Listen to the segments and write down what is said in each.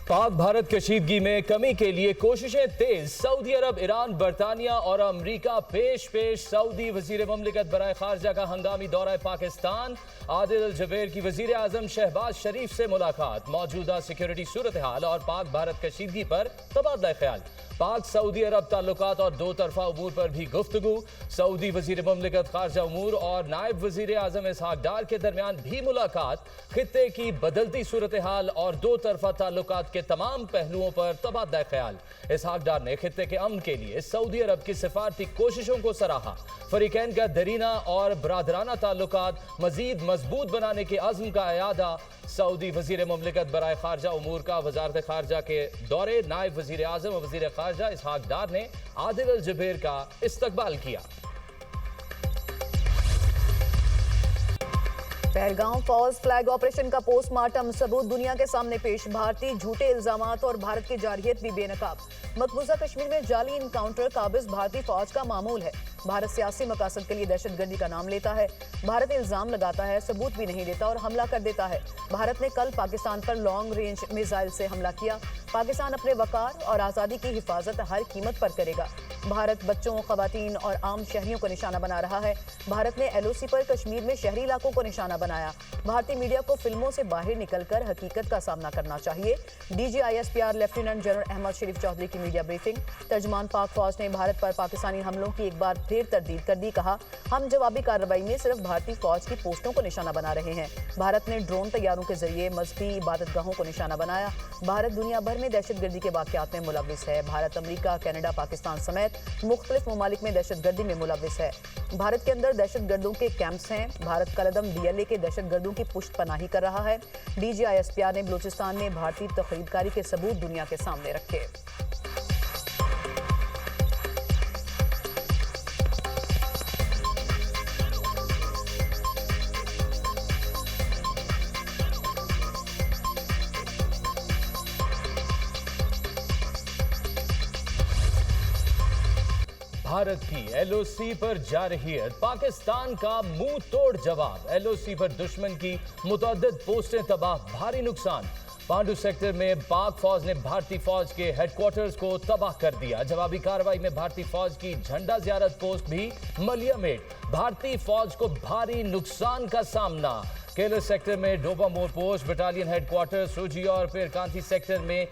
पाक भारत कशीदगी में कमी के लिए कोशिशें तेज। सऊदी अरब, ईरान, बरतानिया और अमरीका पेश सऊदी वजीर ममलिकत बराए खारजा का हंगामी दौरा पाकिस्तान। आदिल अल जुबैर की वजीर आजम शहबाज शरीफ से मुलाकात। मौजूदा सिक्योरिटी सूरत हाल और पाक भारत कशीदगी पर तबादला ख्याल। पाक सऊदी अरब ताल्लुकात और दो तरफा उमूर पर भी गुफ्तगू। सऊदी वजीर ममलिकत खारजा उमूर और नायब वजीर आजम इसहाक डार के दरमियान भी मुलाकात। खित्ते की बदलती सूरत हाल और दो तरफा ताल्लुकात के तमाम पहलुओं पर तबादला ख्याल। इसहाक डार ने खित्ते के अमन के लिए सऊदी अरब की सिफारती कोशिशों को सराहा। फरीकैन का दरीना और बरादराना ताल्लुकात मजीद मजबूत बनाने के अज़्म का अयादा। सऊदी वजीर ममलिकत बराए खारजा उमूर का वजारत खारजा के दौरे। नायब वजीर आजम और वजीर खारजा इसहाक डार ने आदिल अल जुबैर का इस्तकबाल किया। पहलगाम फॉल्स फ्लैग ऑपरेशन का पोस्टमार्टम सबूत दुनिया के सामने पेश। भारतीय झूठे इल्जामात और भारत की जारहियत भी बेनकाब। मकबूजा कश्मीर में जाली इनकाउंटर काबिज भारतीय फौज का मामूल है। भारत सियासी मकासद के लिए दहशतगर्दी का नाम लेता है। भारत इल्जाम लगाता है, सबूत भी नहीं देता और हमला कर देता है। भारत ने कल पाकिस्तान पर लॉन्ग रेंज मिसाइल से हमला किया। पाकिस्तान अपने वकार और आज़ादी की हिफाजत हर कीमत पर करेगा। भारत बच्चों, खवातीन और आम शहरियों को निशाना बना रहा है। भारत ने LOC पर कश्मीर में शहरी इलाकों को निशाना बनाया। भारतीय मीडिया को फिल्मों से बाहर निकलकर हकीकत का सामना करना चाहिए। DGISPR लेफ्टिनेंट जनरल अहमद शरीफ चौधरी की मीडिया ब्रीफिंग। तर्जमान पाक फौज ने भारत पर पाकिस्तानी हमलों की एक बार फिर तरदीद कर दी। कहा, हम जवाबी कार्रवाई में सिर्फ भारतीय फौज की पोस्टों को निशाना बना रहे हैं। भारत ने ड्रोन तैयारों के जरिए मजहबी इबादतगाहों को निशाना बनाया। भारत दुनिया भर में दहशतगर्दी के वाकयात में मुलविस है। भारत अमरीका, कनाडा, पाकिस्तान समेत मुख्तलिफ ममालिक में दहशतगर्दी में मुलविस है। भारत के अंदर दहशतगर्दों के कैंप्स हैं। भारत कलदम DLA के दहशतगर्दों की पुष्टपनाही कर रहा है। DGISPR ने बलूचिस्तान में भारतीय तखरीदकारी के सबूत दुनिया के सामने रखे। भारत की LOC पर जारहियत, पाकिस्तान का मुंह तोड़ जवाब। LOC पर दुश्मन की मुतअद्दिद पोस्टें तबाह, भारी नुकसान। पांडू सेक्टर में पाक फौज ने भारतीय फौज के हेडक्वार्टर्स को तबाह कर दिया। जवाबी कार्रवाई में भारतीय फौज की झंडा ज़ियारत पोस्ट भी मलियामेट। भारतीय फौज को भारी नुकसान का सामना। केलर सेक्टर में डोबा मोर पोस्ट, बटालियन हेडक्वार्टर, सोजी और फिर कांती सेक्टर में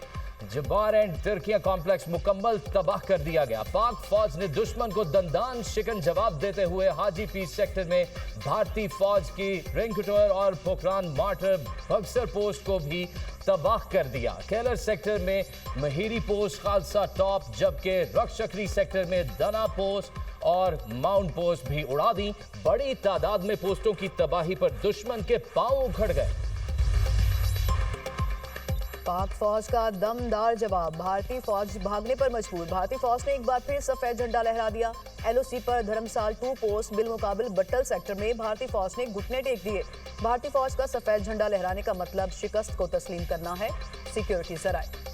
जबार एंड तुर्किया कॉम्प्लेक्स मुकम्मल तबाह कर दिया गया। पाक फौज ने दुश्मन को दंदान शिकन जवाब देते हुए हाजी पीस सेक्टर में भारतीय फौज की रिंगकुटर और पोखरान मार्टर बक्सर पोस्ट को भी तबाह कर दिया। केलर सेक्टर में महीरी पोस्ट, खालसा टॉप, जबकि रक्षकरी सेक्टर में दना पोस्ट और माउंट पोस्ट भी उड़ा दी। बड़ी तादाद में पोस्टों की तबाही पर दुश्मन के पांव उखड़ गए। पाक फौज का दमदार जवाब, भारतीय फौज भागने पर मजबूर। भारतीय फौज ने एक बार फिर सफेद झंडा लहरा दिया। LOC पर धर्मसाल 2 पोस्ट बिलमुकाबिल बट्टल सेक्टर में भारतीय फौज ने घुटने टेक दिए। भारतीय फौज का सफेद झंडा लहराने का मतलब शिकस्त को तस्लीम करना है। सिक्योरिटी जराए।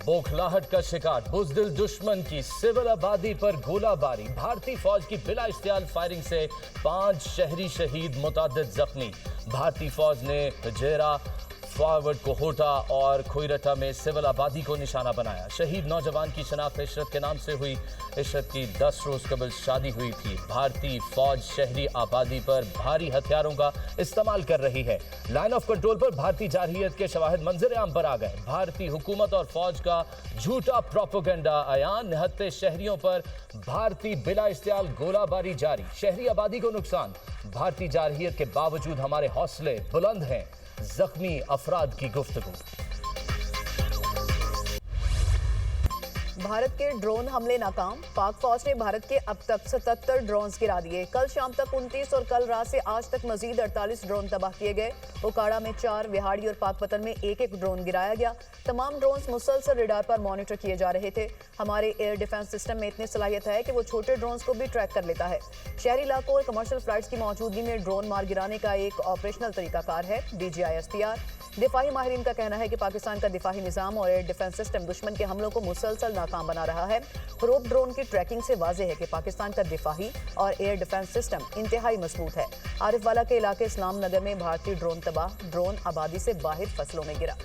बौखलाहट का शिकार, बुजदिल दुश्मन की सिविल आबादी पर गोलाबारी। भारतीय फौज की बिला इश्तियाल फायरिंग से 5 शहरी शहीद, मुतादिद जख्मी। भारतीय फौज ने जेरा, फॉरवर्ड कोहोटा और खोईरटा में सिविल आबादी को निशाना बनाया। शहीद नौजवान की शनाख्त इशरत के नाम से हुई। इशरत की 10 रोज कबल शादी हुई थी। भारतीय फौज शहरी आबादी पर भारी हथियारों का इस्तेमाल कर रही है। लाइन ऑफ कंट्रोल पर भारतीय जारहियत के शवाहिद मंजर आम पर आ गए। भारतीय हुकूमत और फौज का झूठा प्रोपेगेंडा अयान। निहत्ते शहरियों पर भारतीय बिला इश्तियाल गोलाबारी जारी। शहरी आबादी को नुकसान। भारतीय जारहियत के बावजूद हमारे हौसले बुलंद हैं। जख्मी अफराद की गुफ्तगू। भारत के ड्रोन हमले नाकाम। पाक फौज ने भारत के अब तक 77 ड्रोन्स गिरा दिए। कल शाम तक 29 और कल रात से आज तक मजीद 48 ड्रोन तबाह किए गए। ओकाड़ा में 4, विहाड़ी और पाकपतन में एक ड्रोन गिराया गया। तमाम ड्रोन्स मुसलसल रडार पर मॉनिटर किए जा रहे थे। हमारे एयर डिफेंस सिस्टम में इतनी सलाहियत है कि वो छोटे ड्रोन्स को भी ट्रैक कर लेता है। शहरी इलाकों और कमर्शियल फ्लाइट्स की मौजूदगी में ड्रोन मार गिराने का एक ऑपरेशनल तरीकाकार है। DGISPR दिफाही माहिरीन का कहना है कि पाकिस्तान का दिफाही निजाम और एयर डिफेंस सिस्टम दुश्मन के हमलों को मुसलसल नाकाम बना रहा है। ख्रोब ड्रोन की ट्रैकिंग से वाज़ेह है कि पाकिस्तान का दिफाही और एयर डिफेंस सिस्टम इंतहाई मजबूत है। आरिफवाला के इलाके इस्लाम नगर में भारतीय ड्रोन तबाह, ड्रोन आबादी से बाहर फसलों में गिरा।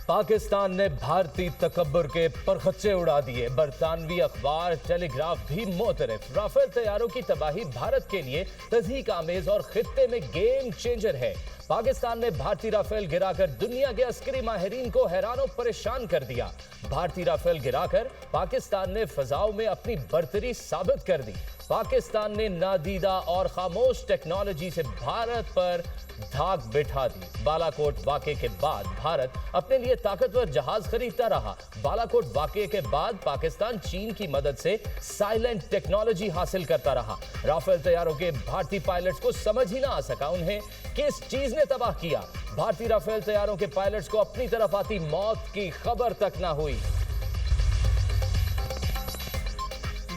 पाकिस्तान ने भारतीय तकब्बुर के परखच्चे उड़ा दिए। बरतानवी अखबार टेलीग्राफ भी मोतरफ। राफेल तैयारों की तबाही भारत के लिए तज़हीक आमेज और खित्ते में गेम चेंजर है। पाकिस्तान ने भारतीय राफेल गिराकर दुनिया के अस्करी माहिरीन को हैरान परेशान कर दिया। भारतीय राफेल गिराकर पाकिस्तान ने फजाओं में अपनी बर्तरी साबित कर दी। पाकिस्तान ने नादीदा और खामोश टेक्नोलॉजी से भारत पर धाक बिठा दी। बालाकोट वाक़े के बाद भारत अपने लिए ताकतवर जहाज खरीदता रहा। बालाकोट वाक़े के बाद पाकिस्तान चीन की मदद से साइलेंट टेक्नोलॉजी हासिल करता रहा। राफेल तैयारों के भारतीय पायलट्स को समझ ही ना आ सका उन्हें किस चीज ने तबाह किया। भारतीय राफेल तैयारों के पायलट्स को अपनी तरफ आती मौत की खबर तक ना हुई।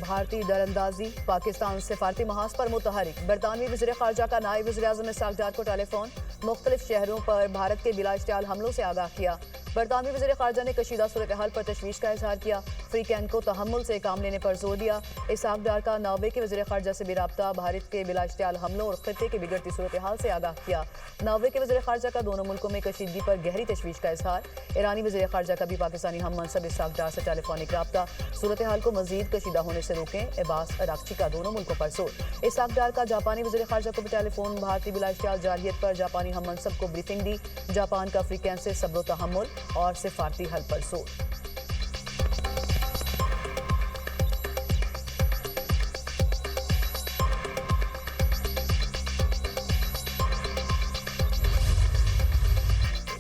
भारतीय दरअंदाजी, पाकिस्तान सिफारती महाज पर मुतहरिक। बरतानवी वज़ीर ख़ारजा का नायब वज़ीर-ए-आज़म इसहाक़ डार को टेलीफोन। मुख्तलिफ शहरों पर भारत के बिलाइश्तियाल हमलों से आगाह किया। बरतानवी वज़ीर ख़ारजा ने कशीदा सूरत हाल पर तशवीश का इजहार किया। फ्री कैन को तहम्मुल से काम लेने पर जोर दिया। इसहाक़ डार का नार्वे के वज़ीर ख़ारजा से भी राब्ता, भारत के बिलाइश्तियाल हमलों और खित्ते की बिगड़ती सूरत हाल से आगाह किया। नार्वे के वज़ीर ख़ारजा का दोनों मुल्कों में कशीदगी पर गहरी तशवीश का इजहार। ईरानी वज़ीर ख़ारजा का भी पाकिस्तानी हम मनसब इसहाक़ डार से टेलीफोनिक राब्ता। सूरत हाल को मज़ीद कशीदा होने से रोकें, अब्बास अरागची का दोनों मुल्कों पर जोर। इसहाक़ डार का जापानी वज़ीर ख़ारजा को भी टेलीफोन। भारतीय बिलाइश्तियाल जारहियत पर जापानी हम मनसब को ब्रीफिंग दी। जापान का फ्री कैन से सब्र तहम्मुल और सिफारती हल पर जोर।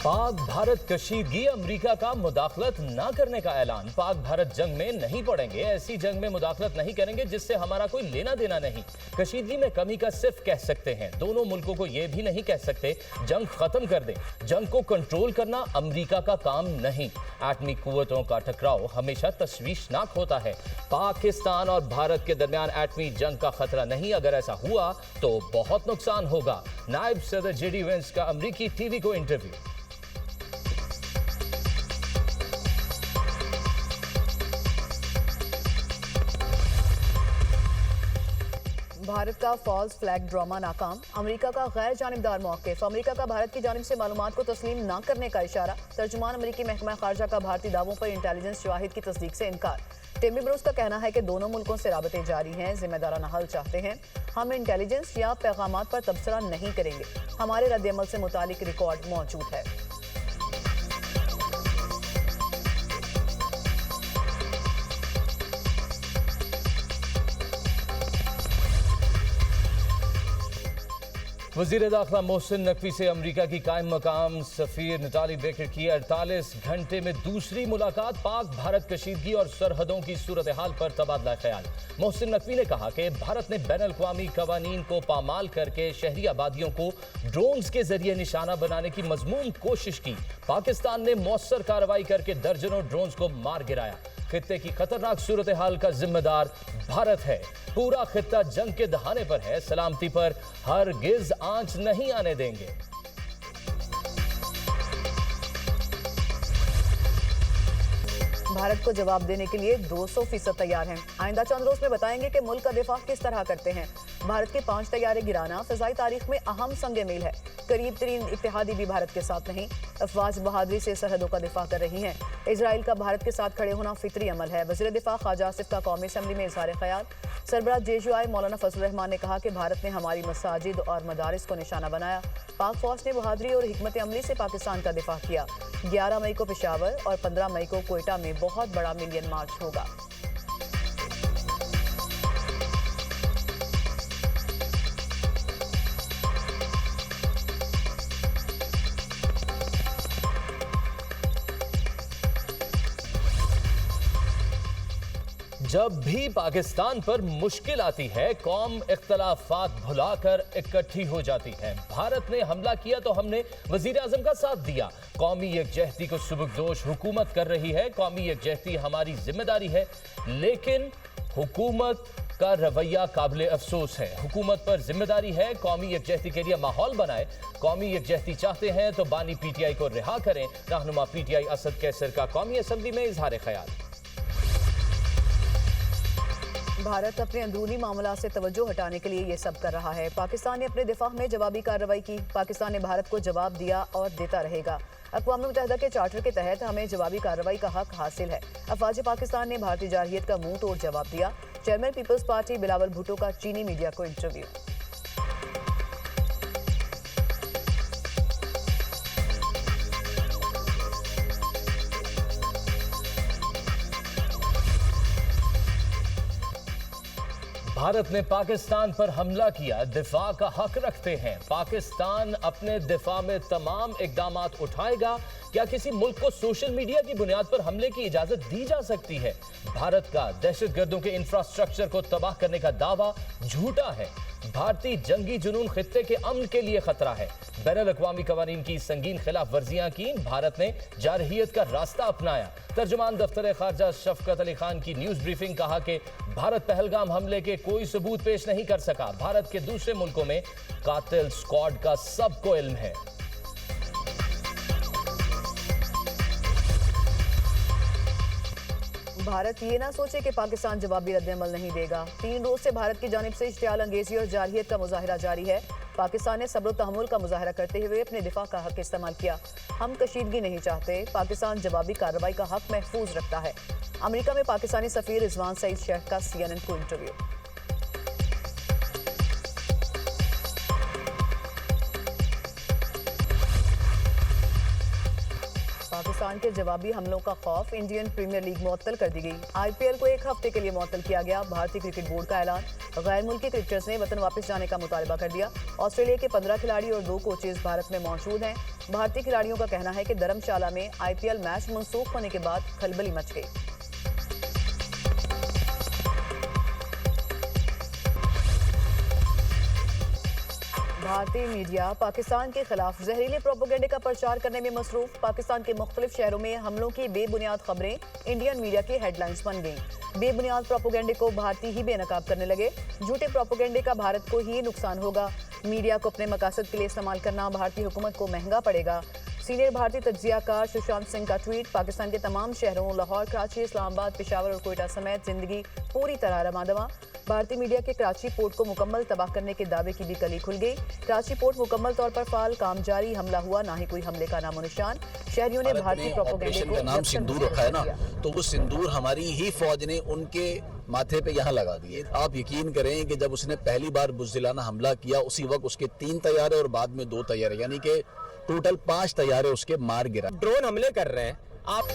पाक भारत कशीदगी, अमेरिका का मुदाखलत न करने का ऐलान। पाक भारत जंग में नहीं पड़ेंगे, ऐसी जंग में मुदाखलत नहीं करेंगे जिससे हमारा कोई लेना देना नहीं। कशीदगी में कमी का सिर्फ कह सकते हैं, दोनों मुल्कों को यह भी नहीं कह सकते जंग खत्म कर दें। जंग को कंट्रोल करना अमेरिका का काम नहीं। एटमी कुव्वतों का टकराव हमेशा तशवीशनाक होता है। पाकिस्तान और भारत के दरमियान एटमी जंग का खतरा नहीं, अगर ऐसा हुआ तो बहुत नुकसान होगा। नायब सदर जेडी वेंस का अमेरिकी टीवी को इंटरव्यू। भारत का फॉल्स फ्लैग ड्रामा नाकाम, अमेरिका का गैर जानिबदार मौक़िफ़। अमेरिका का भारत की जानिब से मालूमात को तस्लीम न करने का इशारा। तर्जुमान अमेरिकी महकमा ख़ारजा का भारतीय दावों पर इंटेलिजेंस शवाहिद की तस्दीक से इनकार। टिमी ब्रूस का कहना है कि दोनों मुल्कों से राबते जारी हैं, जिम्मेदाराना हल चाहते हैं। हम इंटेलिजेंस या पैगामात पर तबसरा नहीं करेंगे, हमारे रद्द-ए-अमल से मुतालिक रिकॉर्ड मौजूद है। वज़ीर दाखिला मोहसिन नकवी से अमेरिका की कायम मकाम सफ़ीर नताली बेकर की 48 घंटे में दूसरी मुलाकात। पाक भारत कशीदगी और सरहदों की सूरत हाल पर तबादला ख्याल। मोहसिन नकवी ने कहा कि भारत ने बैन अल-अक़वामी कवानीन को पामाल करके शहरी आबादियों को ड्रोन्स के जरिए निशाना बनाने की मज़मूम कोशिश की। पाकिस्तान ने मौसर कार्रवाई करके दर्जनों ड्रोन्स को मार गिराया। खित्ते की खतरनाक सूरत हाल का जिम्मेदार भारत है। पूरा खित्ता जंग के दहाने पर है, सलामती पर हरगिज आंच नहीं आने देंगे। भारत को जवाब देने के लिए 200% तैयार हैं। आइंदा चंद रोज में बताएंगे कि मुल्क का दिफा किस तरह करते हैं। भारत के 5 तैयारे गिराना फ़िज़ाई तारीख में अहम संग मील है। करीब तरीन इत्तेहादी भी भारत के साथ नहीं। अफवाज बहादुरी से सरहदों का दिफा कर रही हैं। इजराइल का भारत के साथ खड़े होना फितरी अमल है। वज़ीर दिफा ख्वाजा आसिफ का कौमी असम्बली में इज़हार ख्याल। सरबराह JUI मौलाना फजल रहमान ने कहा कि भारत ने हमारी मसाजिद और मदारिस को निशाना बनाया। पाक फौज ने बहादुरी और हिकमत अमली से पाकिस्तान का दिफा किया। 11 मई को पेशावर और 15 मई को कोयटा में बहुत बड़ा मिलियन मार्च होगा। जब भी पाकिस्तान पर मुश्किल आती है, कौम इख्तलाफात भुलाकर इकट्ठी हो जाती है। भारत ने हमला किया तो हमने वजीर आजम का साथ दिया। कौमी यकजहती को सुबुकदोश हुकूमत कर रही है। कौमी यकजहती हमारी जिम्मेदारी है, लेकिन हुकूमत का रवैया काबिल अफसोस है। हुकूमत पर जिम्मेदारी है कौमी यकजहती के लिए माहौल बनाए। कौमी यकजहती चाहते हैं तो बानी पीटीआई को रिहा करें। रहनुमा पीटीआई असद कैसर का कौमी असम्बली में इजहार ख्याल। भारत अपने अंदरूनी मामला से तवज्जो हटाने के लिए ये सब कर रहा है। पाकिस्तान ने अपने दिफा में जवाबी कार्रवाई की। पाकिस्तान ने भारत को जवाब दिया और देता रहेगा। अक़वाम मुत्तहिदा के चार्टर के तहत हमें जवाबी कार्रवाई का हक हासिल है। अफवाज पाकिस्तान ने भारतीय जारहियत का मुंह तोड़ जवाब दिया। चेयरमैन पीपल्स पार्टी बिलावल भुट्टो का चीनी मीडिया को इंटरव्यू। भारत ने पाकिस्तान पर हमला किया, दिफा का हक रखते हैं। पाकिस्तान अपने दिफा में तमाम इकदामात उठाएगा। क्या किसी मुल्क को सोशल मीडिया की बुनियाद पर हमले की इजाजत दी जा सकती है? भारत का दहशतगर्दों के इंफ्रास्ट्रक्चर को तबाह करने का दावा झूठा है। भारतीय जंगी जुनून खित्ते के अमन के लिए खतरा है। बैनुल अक़वामी कवानीन की संगीन खिलाफ वर्जियां की। भारत ने जारहियत का रास्ता अपनाया। तर्जुमान दफ्तर खारजा शफकत अली खान की न्यूज ब्रीफिंग, कहा कि भारत पहलगाम हमले के कोई सबूत पेश नहीं कर सका। भारत के दूसरे मुल्कों में कातिल स्क्वाड का सबको इल्म है। भारत ये ना सोचे कि पाकिस्तान जवाबी रद्दअमल नहीं देगा। 3 रोज से भारत की जानिब से इश्तियाल अंगेजी और जारहियत का मुजाहिरा जारी है। पाकिस्तान ने सब्र तहम्मुल का मुजाहिरा करते हुए अपने दिफा का हक इस्तेमाल किया। हम कशीदगी नहीं चाहते। पाकिस्तान जवाबी कार्रवाई का हक महफूज रखता है। अमेरिका में पाकिस्तानी सफीर रिजवान सईद शेख का CNN को इंटरव्यू। पाकिस्तान के जवाबी हमलों का खौफ, इंडियन प्रीमियर लीग मुअत्तल कर दी गई। IPL को 1 हफ्ते के लिए मुअत्तल किया गया। भारतीय क्रिकेट बोर्ड का ऐलान। गैर मुल्की क्रिकेटर्स ने वतन वापस जाने का मुतालबा कर दिया। ऑस्ट्रेलिया के 15 खिलाड़ी और 2 कोचेज भारत में मौजूद हैं। भारतीय खिलाड़ियों का कहना है कि धर्मशाला में IPL मैच मनसूख होने के बाद खलबली मच गई। भारतीय मीडिया पाकिस्तान के खिलाफ जहरीले प्रोपेगेंडे का प्रचार करने में मसरूफ। पाकिस्तान के मुख्तलिफ शहरों में हमलों की बेबुनियाद खबरें इंडियन मीडिया की हेडलाइंस बन गईं। बेबुनियाद प्रोपेगेंडे को भारतीय ही बेनकाब करने लगे। झूठे प्रोपेगेंडे का भारत को ही नुकसान होगा। मीडिया को अपने मकासद के लिए इस्तेमाल करना भारतीय हुकूमत को महंगा पड़ेगा। सीनियर भारतीय तज्जियाकार सुशांत सिंह का ट्वीट। पाकिस्तान के तमाम शहरों लाहौर, कराची, इस्लामाबाद, पेशावर और कोयटा समेत जिंदगी पूरी तरह रमादमा। भारतीय मीडिया के कराची पोर्ट को मुकम्मल तबाह करने के दावे की भी कली खुल गई। कराची पोर्ट मुकम्मल तौर पर फाल, काम जारी, हमला हुआ, ना ही कोई हमले का नामो निशान। शहरियों ने भारतीय प्रोपेगेंडे को नाम सिंदूर रखा है ना, तो वो सिंदूर हमारी ही फौज ने उनके माथे पे यहाँ लगा दिए। आप यकीन करें कि जब उसने पहली बार बुज़दिलाना हमला किया, उसी वक्त उसके 3 तैयारे और बाद में 2 तैयारे, यानी कि टोटल 5 तैयारे उसके मार गिरा। ड्रोन हमले कर रहे हैं आप।